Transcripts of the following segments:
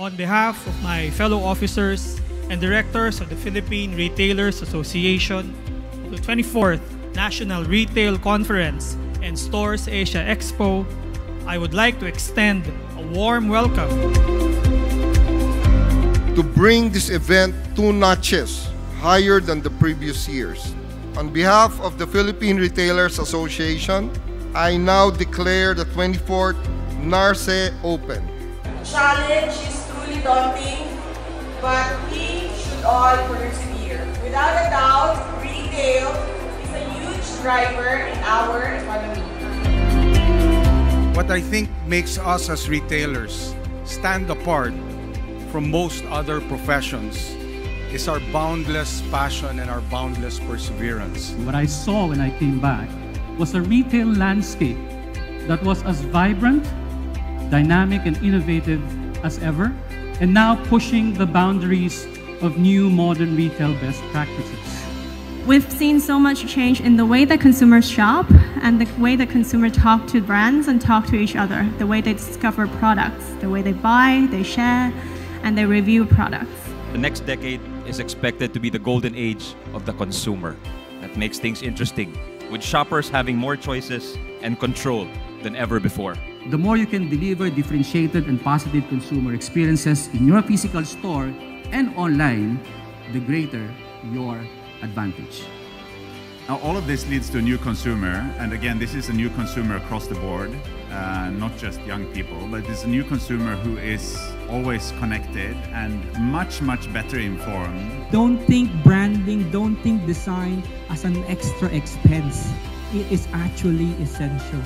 On behalf of my fellow officers and directors of the Philippine Retailers Association, the 24th National Retail Conference and Stores Asia Expo, I would like to extend a warm welcome to bring this event 2 notches higher than the previous years. On behalf of the Philippine Retailers Association, I now declare the 24th NRCE open. The challenge is truly daunting, but we should all persevere. Without a doubt, retail is a huge driver in our economy. What I think makes us as retailers stand apart from most other professions is our boundless passion and our boundless perseverance. What I saw when I came back was a retail landscape that was as vibrant, dynamic, and innovative as ever, and now pushing the boundaries of new modern retail best practices. We've seen so much change in the way that consumers shop and the way that consumers talk to brands and talk to each other, the way they discover products, the way they buy, they share, and they review products. The next decade is expected to be the golden age of the consumer. That makes things interesting, with shoppers having more choices and control than ever before. The more you can deliver differentiated and positive consumer experiences in your physical store and online, the greater your advantage. Now, all of this leads to a new consumer, and again, this is a new consumer across the board, not just young people, but it's a new consumer who is always connected and much better informed. Don't think branding, don't think design as an extra expense. It is actually essential.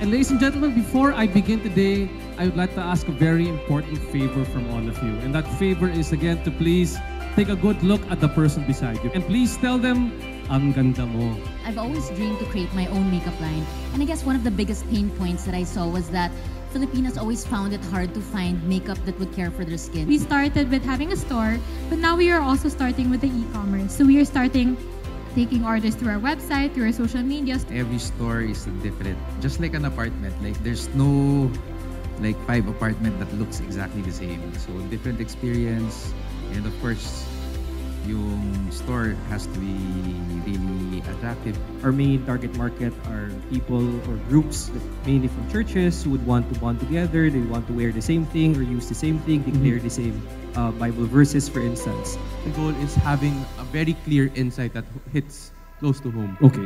And ladies and gentlemen, before I begin today, I would like to ask a very important favor from all of you. And that favor is again to please take a good look at the person beside you. And please tell them, ang ganda mo. I've always dreamed to create my own makeup line. And I guess one of the biggest pain points that I saw was that Filipinos always found it hard to find makeup that would care for their skin. We started with having a store, but now we are also starting with the e-commerce. So we are starting taking orders through our website, through our social medias. Every store is different. Just like an apartment, like there's no 5 apartment that looks exactly the same. So different experience, and of course, yung store has to be really attractive. Our main target market are people or groups, mainly from churches, who would want to bond together. They want to wear the same thing or use the same thing, declare the same Bible verses, for instance. The goal is having a very clear insight that hits close to home. Okay.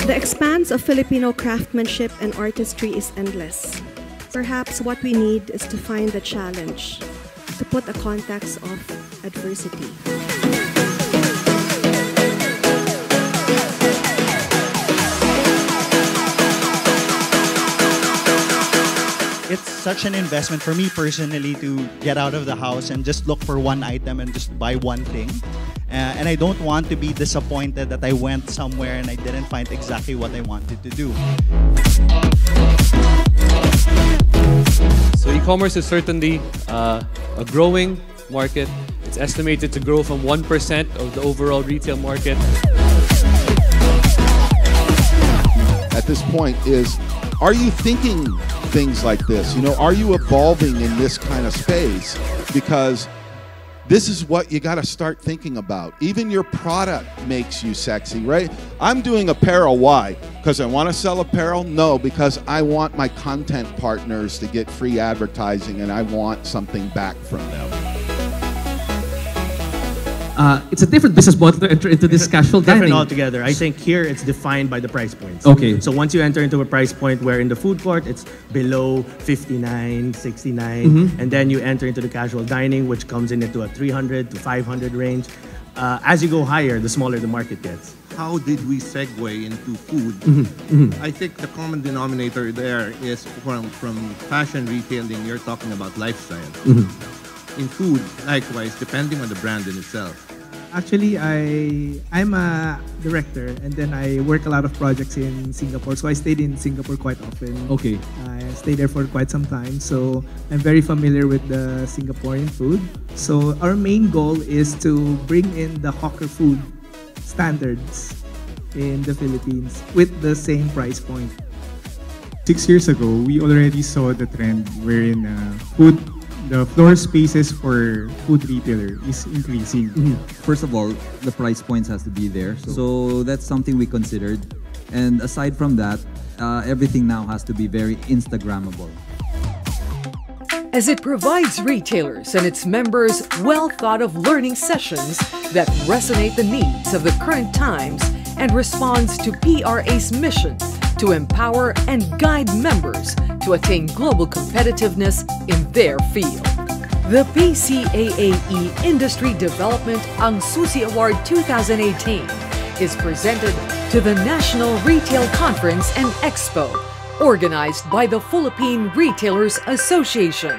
The expanse of Filipino craftsmanship and artistry is endless. Perhaps what we need is to find the challenge, to put a context of adversity. It's such an investment for me personally to get out of the house and just look for one item and just buy one thing. And I don't want to be disappointed that I went somewhere and I didn't find exactly what I wanted to do. So e-commerce is certainly a growing market. It's estimated to grow from 1% of the overall retail market. At this point is, are you thinking things like this? You know, are you evolving in this kind of space? Because this is what you got to start thinking about. Even your product makes you sexy, right? I'm doing apparel. Why? Because I want to sell apparel? No, because I want my content partners to get free advertising and I want something back from them. It's a different business model to enter into this casual dining. Different altogether. I think here it's defined by the price points. Okay. So once you enter into a price point where in the food court it's below 59, 69, and then you enter into the casual dining, which comes in into a 300 to 500 range. As you go higher, the smaller the market gets. How did we segue into food? I think the common denominator there is from fashion retailing, you're talking about lifestyle. In food, likewise, depending on the brand in itself. Actually, I'm a director and then I work a lot of projects in Singapore. So I stayed in Singapore quite often. Okay. I stayed there for quite some time. So I'm very familiar with the Singaporean food. So our main goal is to bring in the hawker food standards in the Philippines with the same price point. 6 years ago, we already saw the trend wherein the floor spaces for food retailer is increasing. First of all, the price points has to be there. So that's something we considered. And aside from that, everything now has to be very Instagrammable. As it provides retailers and its members well-thought-of learning sessions that resonate the needs of the current times and responds to PRA's mission to empower and guide members to attain global competitiveness in their field. The PCAAE Industry Development ang Susi Award 2018 is presented to the National Retail Conference and Expo, organized by the Philippine Retailers Association.